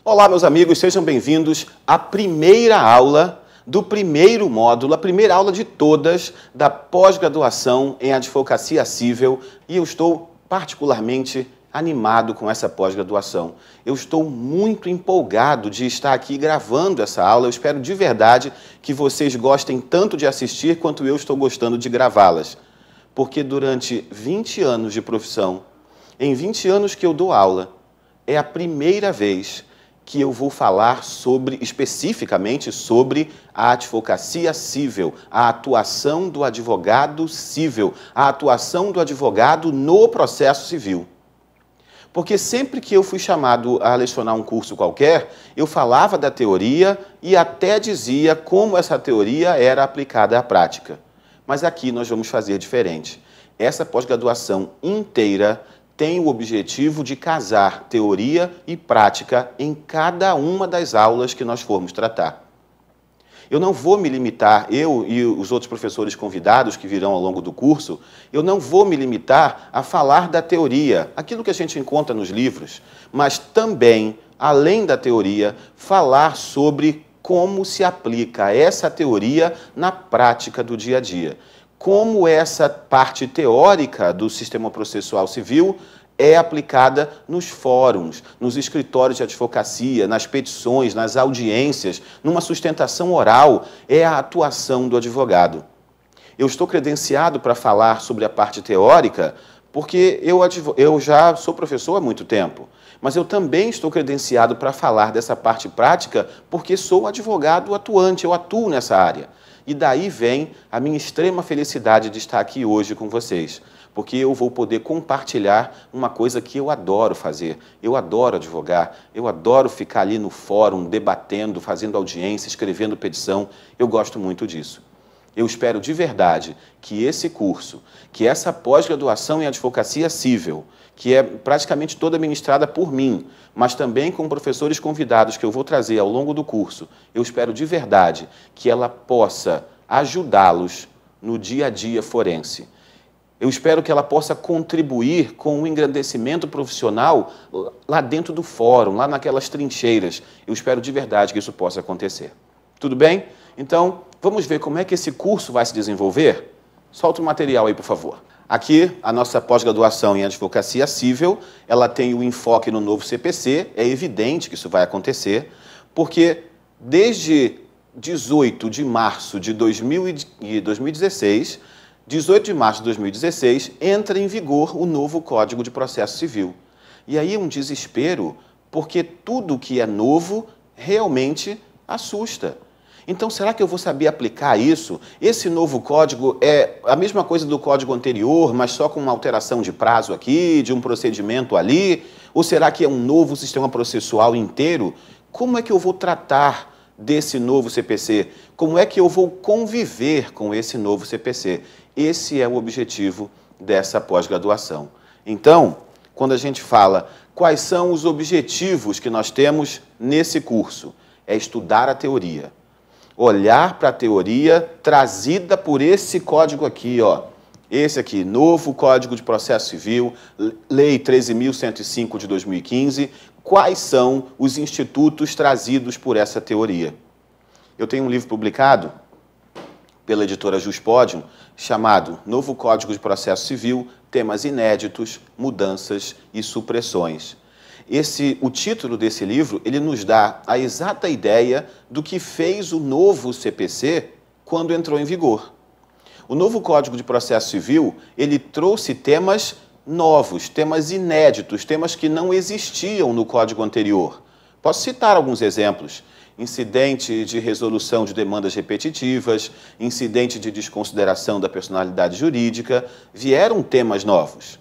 Olá, meus amigos, sejam bem-vindos à primeira aula do primeiro módulo, a primeira aula de todas da pós-graduação em Advocacia Civil, e eu estou particularmente animado com essa pós-graduação. Eu estou muito empolgado de estar aqui gravando essa aula. Eu espero de verdade que vocês gostem tanto de assistir quanto eu estou gostando de gravá-las. Porque durante 20 anos de profissão, em 20 anos que eu dou aula, é a primeira vez que eu vou falar especificamente sobre a advocacia civil, a atuação do advogado civil, a atuação do advogado no processo civil. Porque sempre que eu fui chamado a lecionar um curso qualquer, eu falava da teoria e até dizia como essa teoria era aplicada à prática. Mas aqui nós vamos fazer diferente. Essa pós-graduação inteira tem o objetivo de casar teoria e prática em cada uma das aulas que nós formos tratar. Eu não vou me limitar, eu e os outros professores convidados que virão ao longo do curso, eu não vou me limitar a falar da teoria, aquilo que a gente encontra nos livros, mas também, além da teoria, falar sobre como se aplica essa teoria na prática do dia a dia. Como essa parte teórica do sistema processual civil é aplicada nos fóruns, nos escritórios de advocacia, nas petições, nas audiências, numa sustentação oral, é a atuação do advogado. Eu estou credenciado para falar sobre a parte teórica porque eu já sou professor há muito tempo, mas eu também estou credenciado para falar dessa parte prática porque sou advogado atuante, eu atuo nessa área. E daí vem a minha extrema felicidade de estar aqui hoje com vocês, porque eu vou poder compartilhar uma coisa que eu adoro fazer. Eu adoro advogar, eu adoro ficar ali no fórum, debatendo, fazendo audiência, escrevendo petição. Eu gosto muito disso. Eu espero de verdade que esse curso, que essa pós-graduação em Advocacia Civil, que é praticamente toda ministrada por mim, mas também com professores convidados que eu vou trazer ao longo do curso, eu espero de verdade que ela possa ajudá-los no dia a dia forense. Eu espero que ela possa contribuir com o engrandecimento profissional lá dentro do fórum, lá naquelas trincheiras. Eu espero de verdade que isso possa acontecer. Tudo bem? Então, vamos ver como é que esse curso vai se desenvolver? Solta o material aí, por favor. Aqui, a nossa pós-graduação em Advocacia Civil, ela tem o enfoque no novo CPC, é evidente que isso vai acontecer, porque desde 18 de março de 2016, 18 de março de 2016, entra em vigor o novo Código de Processo Civil. E aí é um desespero, porque tudo que é novo realmente assusta. Então, será que eu vou saber aplicar isso? Esse novo código é a mesma coisa do código anterior, mas só com uma alteração de prazo aqui, de um procedimento ali? Ou será que é um novo sistema processual inteiro? Como é que eu vou tratar desse novo CPC? Como é que eu vou conviver com esse novo CPC? Esse é o objetivo dessa pós-graduação. Então, quando a gente fala quais são os objetivos que nós temos nesse curso, é estudar a teoria. Olhar para a teoria trazida por esse código aqui, ó. Esse aqui, novo Código de Processo Civil, Lei 13.105 de 2015. Quais são os institutos trazidos por essa teoria? Eu tenho um livro publicado pela editora Juspodium, chamado Novo Código de Processo Civil, Temas Inéditos, Mudanças e Supressões. O título desse livro, ele nos dá a exata ideia do que fez o novo CPC quando entrou em vigor. O novo Código de Processo Civil, ele trouxe temas novos, temas inéditos, temas que não existiam no Código anterior. Posso citar alguns exemplos. Incidente de resolução de demandas repetitivas, incidente de desconsideração da personalidade jurídica, vieram temas novos.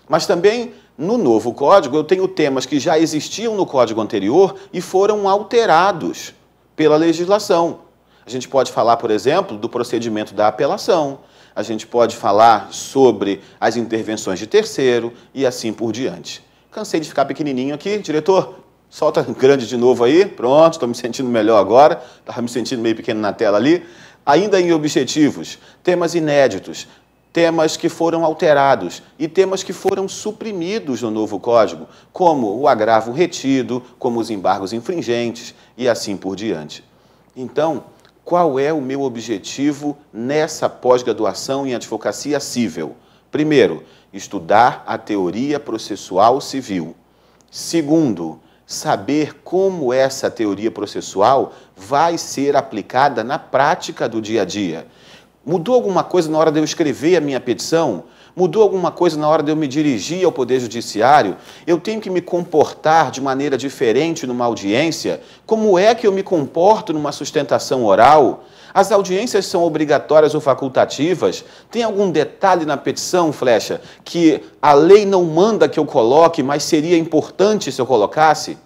Mas também, no novo código, eu tenho temas que já existiam no código anterior e foram alterados pela legislação. A gente pode falar, por exemplo, do procedimento da apelação, a gente pode falar sobre as intervenções de terceiro e assim por diante. Cansei de ficar pequenininho aqui, diretor, solta grande de novo aí, pronto, estou me sentindo melhor agora, estava me sentindo meio pequeno na tela ali. Ainda em objetivos, temas inéditos, temas que foram alterados e temas que foram suprimidos no novo Código, como o agravo retido, como os embargos infringentes e assim por diante. Então, qual é o meu objetivo nessa pós-graduação em advocacia civil? Primeiro, estudar a teoria processual civil. Segundo, saber como essa teoria processual vai ser aplicada na prática do dia a dia. Mudou alguma coisa na hora de eu escrever a minha petição? Mudou alguma coisa na hora de eu me dirigir ao Poder Judiciário? Eu tenho que me comportar de maneira diferente numa audiência? Como é que eu me comporto numa sustentação oral? As audiências são obrigatórias ou facultativas? Tem algum detalhe na petição, Flecha, que a lei não manda que eu coloque, mas seria importante se eu colocasse?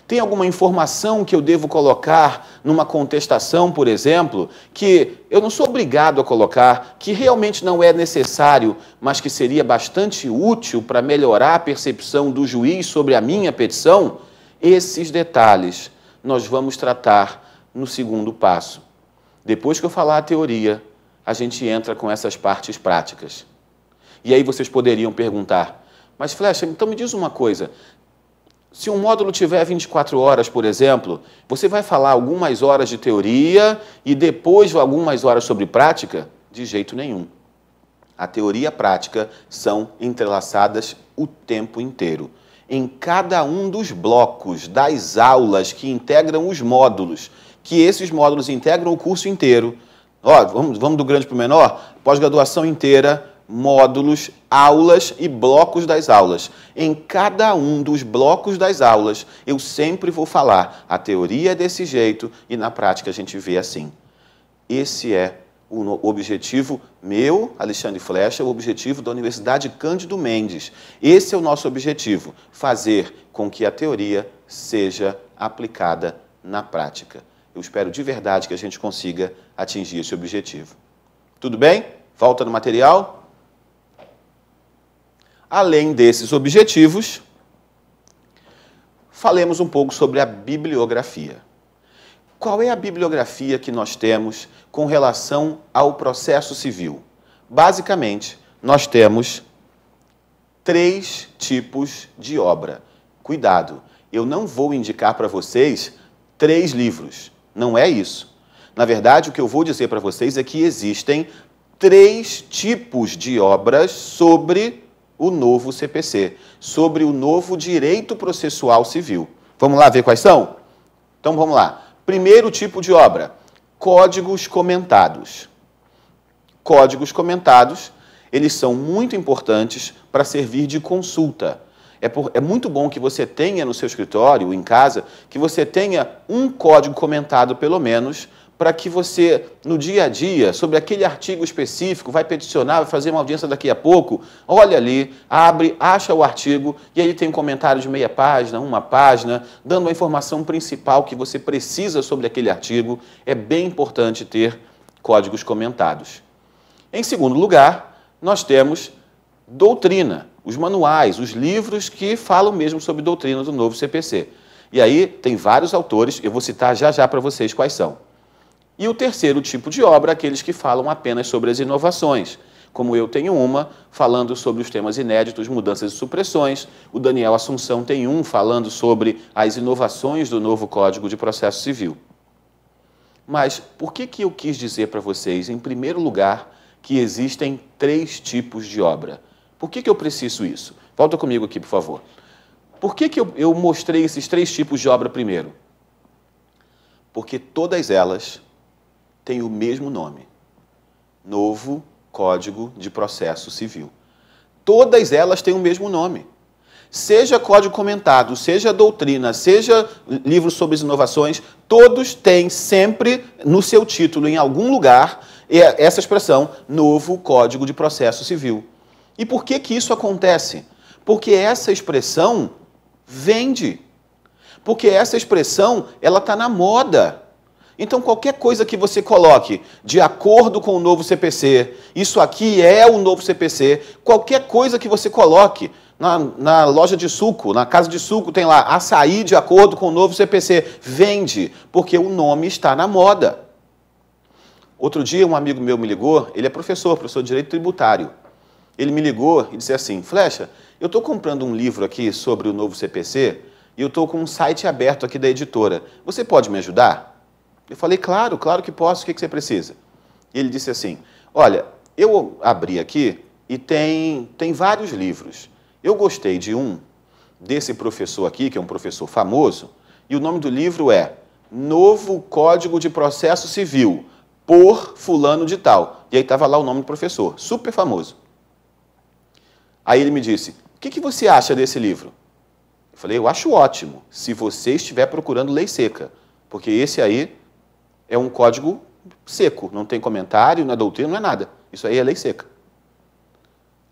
Tem alguma informação que eu devo colocar numa contestação, por exemplo, que eu não sou obrigado a colocar, que realmente não é necessário, mas que seria bastante útil para melhorar a percepção do juiz sobre a minha petição? Esses detalhes nós vamos tratar no segundo passo. Depois que eu falar a teoria, a gente entra com essas partes práticas. E aí vocês poderiam perguntar, mas Flecha, então me diz uma coisa, se um módulo tiver 24 horas, por exemplo, você vai falar algumas horas de teoria e depois algumas horas sobre prática? De jeito nenhum. A teoria e a prática são entrelaçadas o tempo inteiro. Em cada um dos blocos das aulas que integram os módulos, que esses módulos integram o curso inteiro. Ó, vamos do grande para o menor? Pós-graduação inteira, módulos, aulas e blocos das aulas. Em cada um dos blocos das aulas, eu sempre vou falar a teoria é desse jeito e na prática a gente vê assim. Esse é o objetivo meu, Alexandre Flecha, o objetivo da Universidade Cândido Mendes. Esse é o nosso objetivo, fazer com que a teoria seja aplicada na prática. Eu espero de verdade que a gente consiga atingir esse objetivo. Tudo bem? Volta no material? Além desses objetivos, falemos um pouco sobre a bibliografia. Qual é a bibliografia que nós temos com relação ao processo civil? Basicamente, nós temos 3 tipos de obra. Cuidado, eu não vou indicar para vocês 3 livros. Não é isso. Na verdade, o que eu vou dizer para vocês é que existem 3 tipos de obras sobre o novo CPC, sobre o novo direito processual civil. Vamos lá ver quais são? Então vamos lá. Primeiro tipo de obra, códigos comentados. Códigos comentados, eles são muito importantes para servir de consulta. É muito bom que você tenha no seu escritório, em casa, que você tenha um código comentado, pelo menos, para que você, no dia a dia, sobre aquele artigo específico, vai peticionar, vai fazer uma audiência daqui a pouco, olha ali, abre, acha o artigo, e aí tem um comentário de meia página, uma página, dando a informação principal que você precisa sobre aquele artigo. É bem importante ter códigos comentados. Em segundo lugar, nós temos doutrina, os manuais, os livros que falam mesmo sobre doutrina do novo CPC. E aí tem vários autores, eu vou citar já já para vocês quais são. E o terceiro tipo de obra, aqueles que falam apenas sobre as inovações, como eu tenho uma, falando sobre os temas inéditos, mudanças e supressões. O Daniel Assunção tem um, falando sobre as inovações do novo Código de Processo Civil. Mas por que eu quis dizer para vocês, em primeiro lugar, que existem 3 tipos de obra? Por que eu preciso isso? Volta comigo aqui, por favor. Por que eu mostrei esses 3 tipos de obra primeiro? Porque todas elas têm o mesmo nome. Novo Código de Processo Civil. Todas elas têm o mesmo nome. Seja código comentado, seja doutrina, seja livro sobre as inovações, todos têm sempre no seu título, em algum lugar, essa expressão, Novo Código de Processo Civil. E por que isso acontece? Porque essa expressão vende. Porque essa expressão, ela está na moda. Então, qualquer coisa que você coloque de acordo com o novo CPC, isso aqui é o novo CPC, qualquer coisa que você coloque na loja de suco, na casa de suco, tem lá açaí de acordo com o novo CPC, vende, porque o nome está na moda. Outro dia, um amigo meu me ligou, ele é professor de Direito Tributário. Ele me ligou e disse assim, Flecha, eu estou comprando um livro aqui sobre o novo CPC e eu estou com um site aberto aqui da editora. Você pode me ajudar? Eu falei, claro, claro que posso, o que você precisa? E ele disse assim, olha, eu abri aqui e tem vários livros. Eu gostei de um desse professor aqui, que é um professor famoso, e o nome do livro é Novo Código de Processo Civil, por fulano de tal. E aí estava lá o nome do professor, super famoso. Aí ele me disse, o que você acha desse livro? Eu falei, eu acho ótimo, se você estiver procurando lei seca, porque esse aí é um código seco, não tem comentário, não é doutrina, não é nada. Isso aí é lei seca.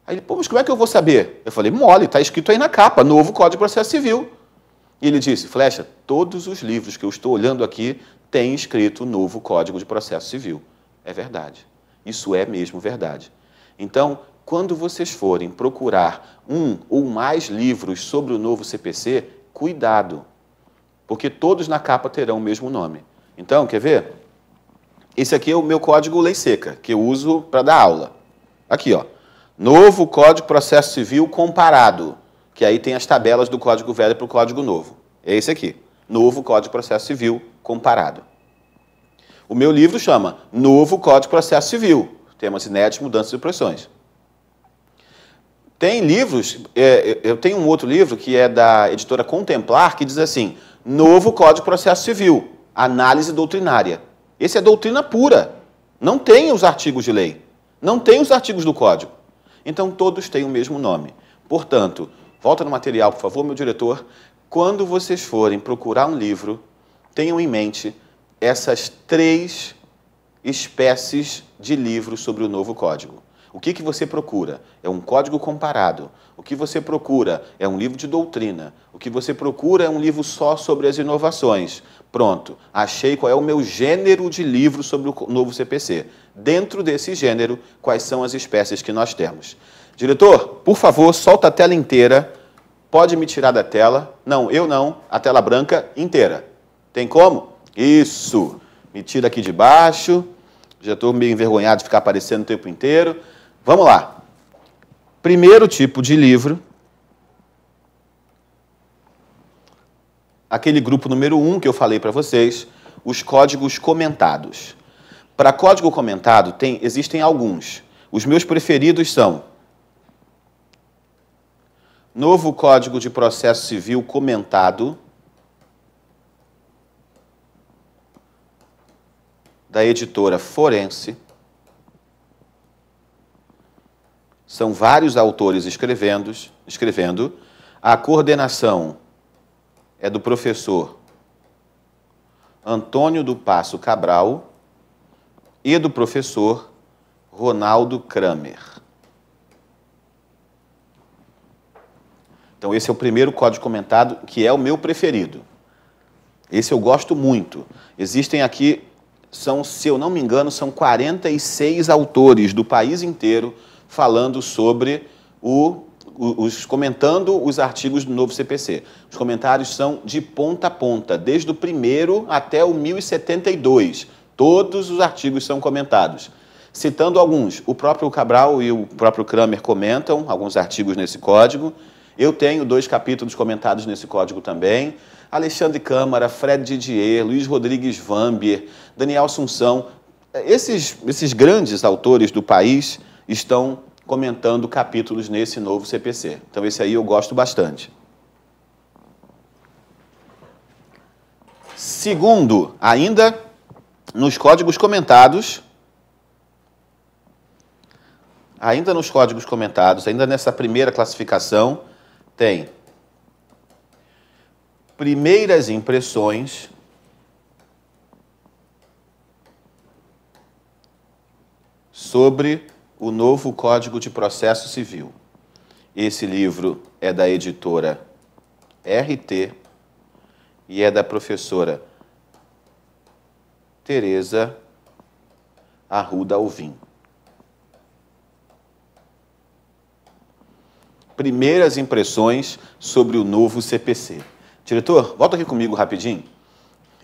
Aí ele, pô, mas como é que eu vou saber? Eu falei, mole, está escrito aí na capa, Novo Código de Processo Civil. E ele disse, Flecha, todos os livros que eu estou olhando aqui têm escrito Novo Código de Processo Civil. É verdade. Isso é mesmo verdade. Então, quando vocês forem procurar um ou mais livros sobre o novo CPC, cuidado, porque todos na capa terão o mesmo nome. Então, quer ver? Esse aqui é o meu código lei seca, que eu uso para dar aula. Aqui, ó. Novo Código de Processo Civil comparado, que aí tem as tabelas do Código Velho para o Código Novo. É esse aqui. Novo Código de Processo Civil comparado. O meu livro chama Novo Código de Processo Civil, temas inéditos, mudanças e supressões. Tem livros, eu tenho um outro livro que é da editora Contemplar, que diz assim, Novo Código de Processo Civil, análise doutrinária. Esse é doutrina pura, não tem os artigos de lei, não tem os artigos do Código. Então, todos têm o mesmo nome. Portanto, volta no material, por favor, meu diretor, quando vocês forem procurar um livro, tenham em mente essas 3 espécies de livros sobre o novo Código. O que você procura? É um código comparado. O que você procura é um livro de doutrina. O que você procura é um livro só sobre as inovações. Pronto, achei qual é o meu gênero de livro sobre o novo CPC. Dentro desse gênero, quais são as espécies que nós temos. Diretor, por favor, solta a tela inteira. Pode me tirar da tela. Não, eu não. A tela branca inteira. Tem como? Isso. Me tira aqui de baixo. Já estou meio envergonhado de ficar aparecendo o tempo inteiro. Vamos lá. Primeiro tipo de livro. Aquele grupo número 1 que eu falei para vocês, os códigos comentados. Para código comentado, existem alguns. Os meus preferidos são Novo Código de Processo Civil comentado, da editora Forense. São vários autores escrevendo. A coordenação é do professor Antônio do Passo Cabral e do professor Ronaldo Kramer. Então, esse é o primeiro código comentado, que é o meu preferido. Esse eu gosto muito. Existem aqui, se eu não me engano, são 46 autores do país inteiro falando sobre comentando os artigos do novo CPC. Os comentários são de ponta a ponta, desde o primeiro até o 1072. Todos os artigos são comentados. Citando alguns, o próprio Cabral e o próprio Kramer comentam alguns artigos nesse código. Eu tenho 2 capítulos comentados nesse código também. Alexandre Câmara, Fred Didier, Luiz Rodrigues Vambier, Daniel Assunção. Esses grandes autores do país estão comentando capítulos nesse novo CPC. Então, esse aí eu gosto bastante. Segundo, ainda nos códigos comentados, ainda nessa primeira classificação, tem primeiras impressões sobre o novo Código de Processo Civil. Esse livro é da editora RT e é da professora Tereza Arruda Alvim. Primeiras impressões sobre o novo CPC. Diretor, volta aqui comigo rapidinho.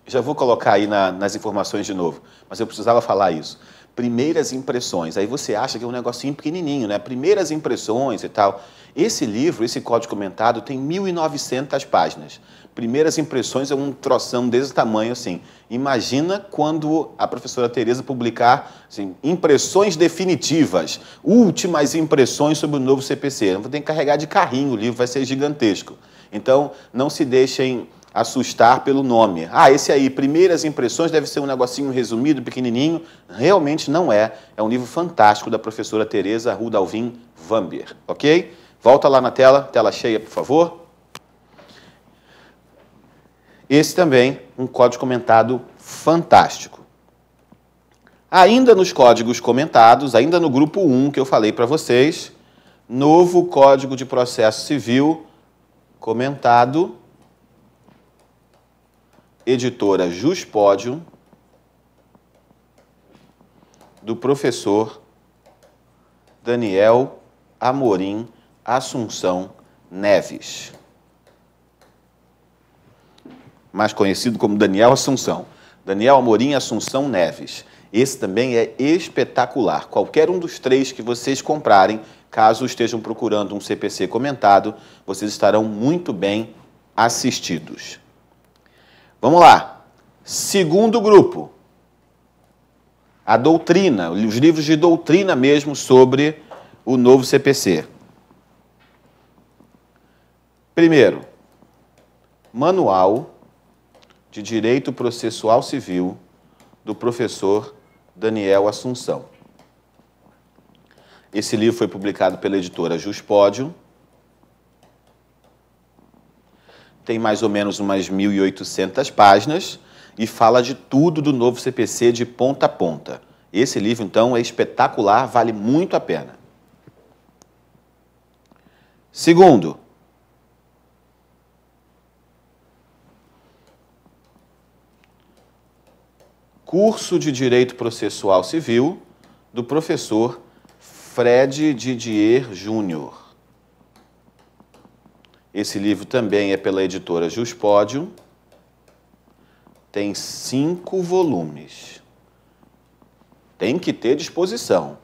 Já vou colocar aí nas informações de novo, mas eu precisava falar isso. Primeiras impressões. Aí você acha que é um negocinho pequenininho, né? Primeiras impressões e tal. Esse livro, esse código comentado, tem 1.900 páginas. Primeiras impressões é um troção desse tamanho assim. Imagina quando a professora Tereza publicar assim, impressões definitivas, últimas impressões sobre o novo CPC. Eu vou ter que carregar de carrinho o livro, vai ser gigantesco. Então, não se deixem assustar pelo nome. Ah, esse aí, Primeiras Impressões, deve ser um negocinho resumido, pequenininho. Realmente não é. É um livro fantástico da professora Tereza Rudalvin Vamber, ok? Volta lá na tela cheia, por favor. Esse também, um código comentado fantástico. Ainda nos códigos comentados, ainda no grupo 1 que eu falei para vocês, novo Código de Processo Civil comentado, editora Juspódio, do professor Daniel Amorim Assunção Neves, mais conhecido como Daniel Assunção. Daniel Amorim Assunção Neves. Esse também é espetacular. Qualquer um dos 3 que vocês comprarem, caso estejam procurando um CPC comentado, vocês estarão muito bem assistidos. Vamos lá. Segundo grupo. A doutrina, os livros de doutrina mesmo sobre o novo CPC. Primeiro, Manual de Direito Processual Civil, do professor Daniel Assunção. Esse livro foi publicado pela editora Juspódio. Tem mais ou menos umas 1.800 páginas e fala de tudo do novo CPC de ponta a ponta. Esse livro, então, é espetacular, vale muito a pena. Segundo, Curso de Direito Processual Civil, do professor Fred Didier Júnior. Esse livro também é pela editora Juspódio. Tem 5 volumes. Tem que ter disposição.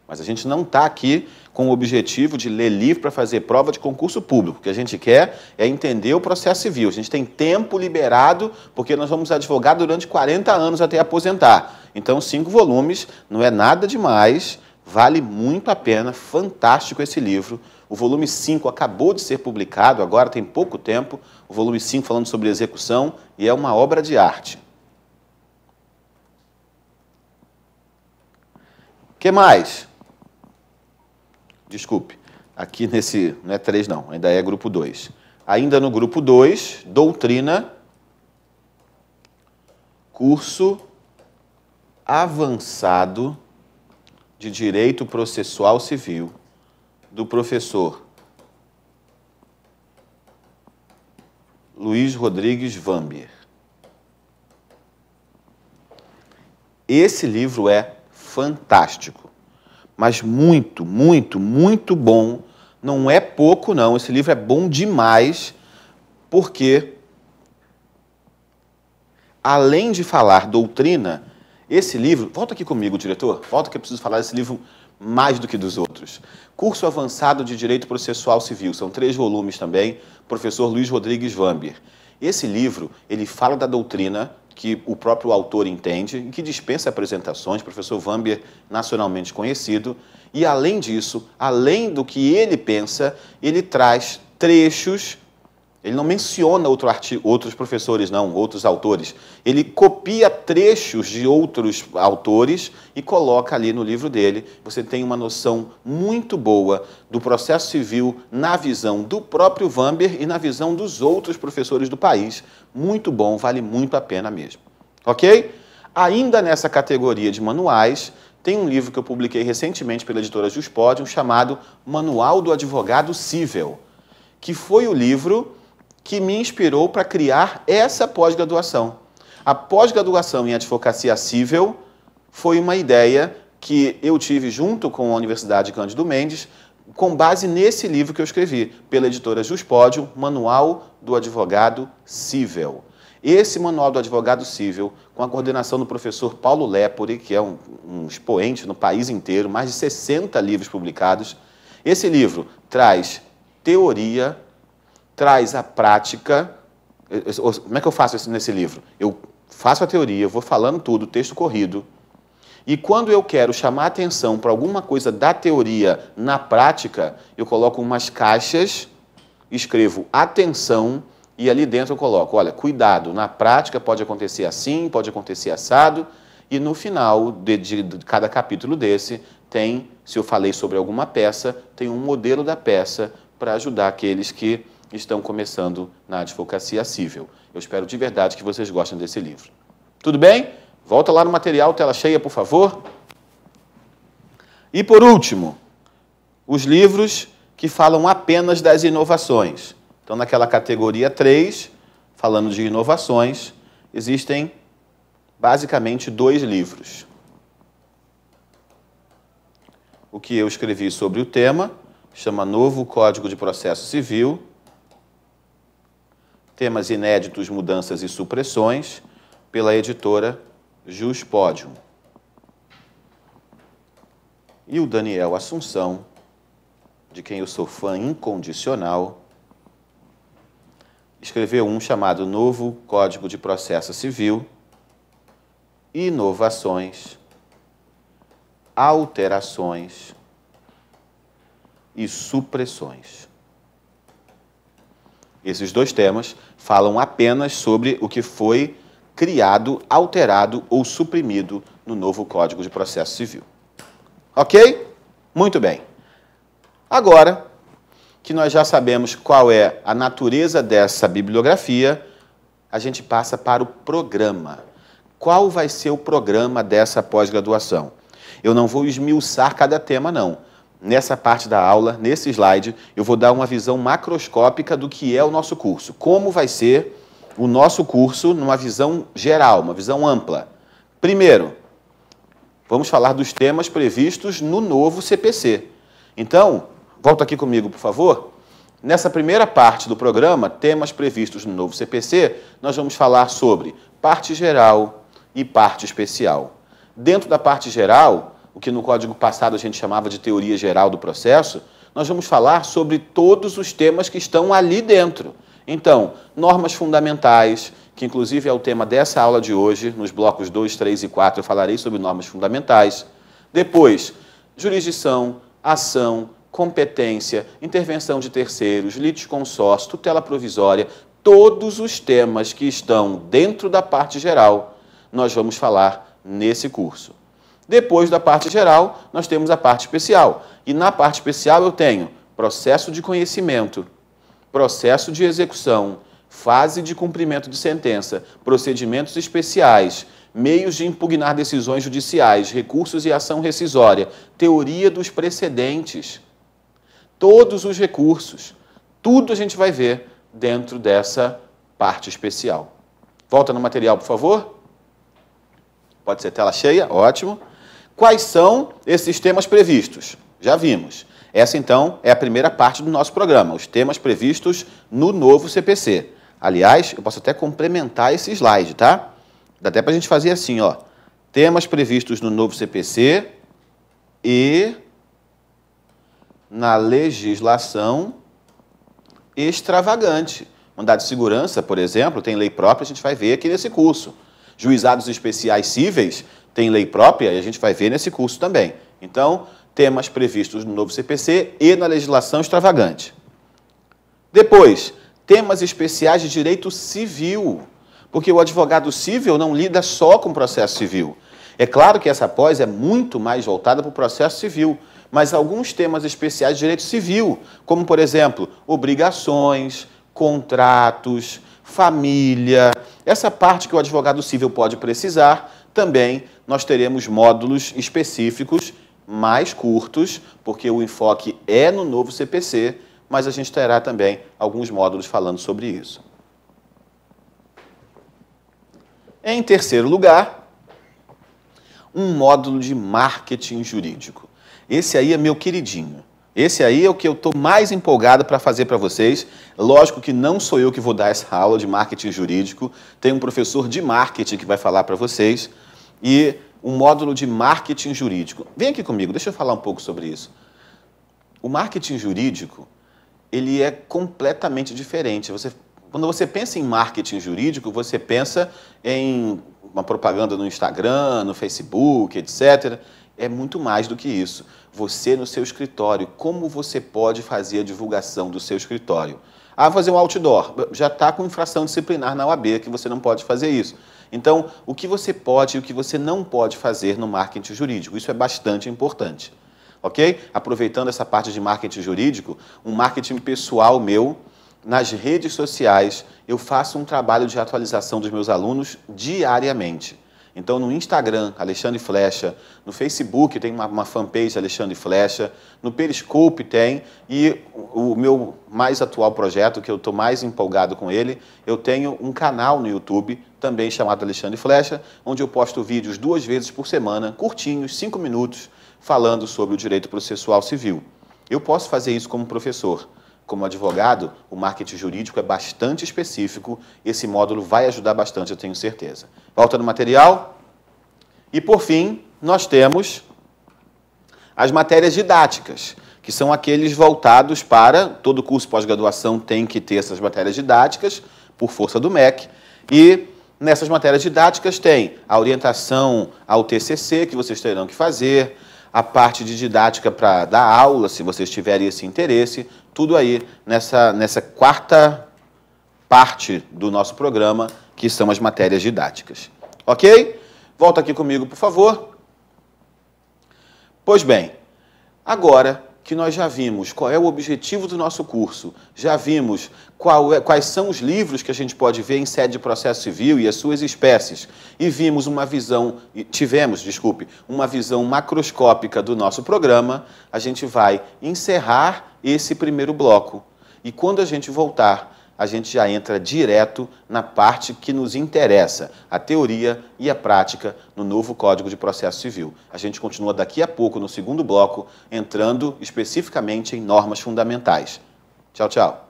Mas a gente não está aqui com o objetivo de ler livro para fazer prova de concurso público. O que a gente quer é entender o processo civil. A gente tem tempo liberado, porque nós vamos advogar durante 40 anos até aposentar. Então, 5 volumes não é nada demais, vale muito a pena, fantástico esse livro. O volume 5 acabou de ser publicado, agora tem pouco tempo, o volume 5 falando sobre execução, e é uma obra de arte. O que mais? Desculpe, aqui nesse, não é 3 não, ainda é grupo 2. Ainda no grupo 2, doutrina, curso avançado de Direito Processual Civil, do professor Luiz Rodrigues Vamber. Esse livro é fantástico, mas muito, muito, muito bom. Não é pouco, não. Esse livro é bom demais, porque, além de falar doutrina, esse livro... Volta aqui comigo, diretor. Volta que eu preciso falar desse livro mais do que dos outros. Curso Avançado de Direito Processual Civil. São 3 volumes também. Professor Luiz Rodrigues Vamber. Esse livro, ele fala da doutrina que o próprio autor entende e que dispensa apresentações, professor Vamber, nacionalmente conhecido, e além disso, além do que ele pensa, ele traz trechos, ele não menciona outros professores, não, outros autores, ele copia trechos de outros autores e coloca ali no livro dele. Você tem uma noção muito boa do processo civil na visão do próprio Vamber e na visão dos outros professores do país. Muito bom, vale muito a pena mesmo. Ok? Ainda nessa categoria de manuais, tem um livro que eu publiquei recentemente pela editora Juspódio, chamado Manual do Advogado Cível, que foi o livro que me inspirou para criar essa pós-graduação. A pós-graduação em Advocacia Cível foi uma ideia que eu tive junto com a Universidade Cândido Mendes, com base nesse livro que eu escrevi, pela editora Juspódio, Manual do Advogado Cível. Esse Manual do Advogado Civil, com a coordenação do professor Paulo Lepori, que é um expoente no país inteiro, mais de 60 livros publicados. Esse livro traz teoria, traz a prática. Como é que eu faço isso nesse livro? Eu faço a teoria, eu vou falando tudo, texto corrido. E quando eu quero chamar atenção para alguma coisa da teoria na prática, eu coloco umas caixas, escrevo atenção, e ali dentro eu coloco, olha, cuidado, na prática pode acontecer assim, pode acontecer assado, e no final de cada capítulo desse tem, se eu falei sobre alguma peça, tem um modelo da peça para ajudar aqueles que estão começando na advocacia civil. Eu espero de verdade que vocês gostem desse livro. Tudo bem? Volta lá no material, tela cheia, por favor. E por último, os livros que falam apenas das inovações. Então, naquela categoria 3, falando de inovações, existem basicamente 2 livros. O que eu escrevi sobre o tema, chama Novo Código de Processo Civil, temas inéditos, mudanças e supressões, pela editora Juspodium. E o Daniel Assunção, de quem eu sou fã incondicional, escreveu um chamado Novo Código de Processo Civil, Inovações, Alterações e Supressões. Esses 2 temas falam apenas sobre o que foi criado, alterado ou suprimido no novo Código de Processo Civil. Ok? Muito bem. Agora que nós já sabemos qual é a natureza dessa bibliografia, a gente passa para o programa. Qual vai ser o programa dessa pós-graduação? Eu não vou esmiuçar cada tema, não. Nessa parte da aula, nesse slide, eu vou dar uma visão macroscópica do que é o nosso curso. Como vai ser o nosso curso numa visão geral, uma visão ampla. Primeiro, vamos falar dos temas previstos no novo CPC. Então, volta aqui comigo, por favor. Nessa primeira parte do programa, temas previstos no novo CPC, nós vamos falar sobre parte geral e parte especial. Dentro da parte geral, o que no código passado a gente chamava de teoria geral do processo, nós vamos falar sobre todos os temas que estão ali dentro. Então, normas fundamentais, que inclusive é o tema dessa aula de hoje, nos blocos 2, 3 e 4 eu falarei sobre normas fundamentais. Depois, jurisdição, ação, competência, intervenção de terceiros, litisconsórcio, tutela provisória, todos os temas que estão dentro da parte geral, nós vamos falar nesse curso. Depois da parte geral, nós temos a parte especial. E na parte especial eu tenho processo de conhecimento, processo de execução, fase de cumprimento de sentença, procedimentos especiais, meios de impugnar decisões judiciais, recursos e ação rescisória, teoria dos precedentes, todos os recursos, tudo a gente vai ver dentro dessa parte especial. Volta no material, por favor. Pode ser tela cheia, ótimo. Quais são esses temas previstos? Já vimos. Essa, então, é a primeira parte do nosso programa, os temas previstos no novo CPC. Aliás, eu posso até complementar esse slide, tá? Dá até para a gente fazer assim, ó. Temas previstos no novo CPC e na legislação extravagante. Mandado de segurança, por exemplo, tem lei própria, a gente vai ver aqui nesse curso. Juizados especiais cíveis tem lei própria e a gente vai ver nesse curso também. Então, temas previstos no novo CPC e na legislação extravagante. Depois, temas especiais de direito civil, porque o advogado civil não lida só com processo civil. É claro que essa pós é muito mais voltada para o processo civil, mas alguns temas especiais de direito civil, como, por exemplo, obrigações, contratos, família, essa parte que o advogado civil pode precisar, também nós teremos módulos específicos mais curtos, porque o enfoque é no novo CPC, mas a gente terá também alguns módulos falando sobre isso. Em terceiro lugar, um módulo de marketing jurídico. Esse aí é meu queridinho. Esse aí é o que eu estou mais empolgado para fazer para vocês. Lógico que não sou eu que vou dar essa aula de marketing jurídico, tem um professor de marketing que vai falar para vocês, e um módulo de marketing jurídico. Vem aqui comigo, deixa eu falar um pouco sobre isso. O marketing jurídico, ele é completamente diferente. Quando você pensa em marketing jurídico, você pensa em uma propaganda no Instagram, no Facebook, etc. É muito mais do que isso. Você no seu escritório, como você pode fazer a divulgação do seu escritório? Ah, fazer um outdoor. Já está com infração disciplinar na OAB, que você não pode fazer isso. Então, o que você pode e o que você não pode fazer no marketing jurídico? Isso é bastante importante. Ok? Aproveitando essa parte de marketing jurídico, um marketing pessoal meu, nas redes sociais, eu faço um trabalho de atualização dos meus alunos diariamente. Então, no Instagram, Alexandre Flecha, no Facebook tem uma fanpage Alexandre Flecha, no Periscope tem, e o meu mais atual projeto, que eu estou mais empolgado com ele, eu tenho um canal no YouTube, também chamado Alexandre Flecha, onde eu posto vídeos 2 vezes por semana, curtinhos, 5 minutos, falando sobre o direito processual civil. Eu posso fazer isso como professor. Como advogado, o marketing jurídico é bastante específico. Esse módulo vai ajudar bastante, eu tenho certeza. Volta no material. E, por fim, nós temos as matérias didáticas, que são aqueles voltados para... Todo curso pós-graduação tem que ter essas matérias didáticas, por força do MEC. E nessas matérias didáticas tem a orientação ao TCC, que vocês terão que fazer, a parte de didática para dar aula, se vocês tiverem esse interesse, tudo aí nessa quarta parte do nosso programa, que são as matérias didáticas. Ok? Volta aqui comigo, por favor. Pois bem, agora que nós já vimos qual é o objetivo do nosso curso, já vimos quais são os livros que a gente pode ver em sede de processo civil e as suas espécies, e tivemos uma visão macroscópica do nosso programa, a gente vai encerrar esse primeiro bloco. E quando a gente voltar, a gente já entra direto na parte que nos interessa, a teoria e a prática no novo Código de Processo Civil. A gente continua daqui a pouco, no segundo bloco, entrando especificamente em normas fundamentais. Tchau, tchau.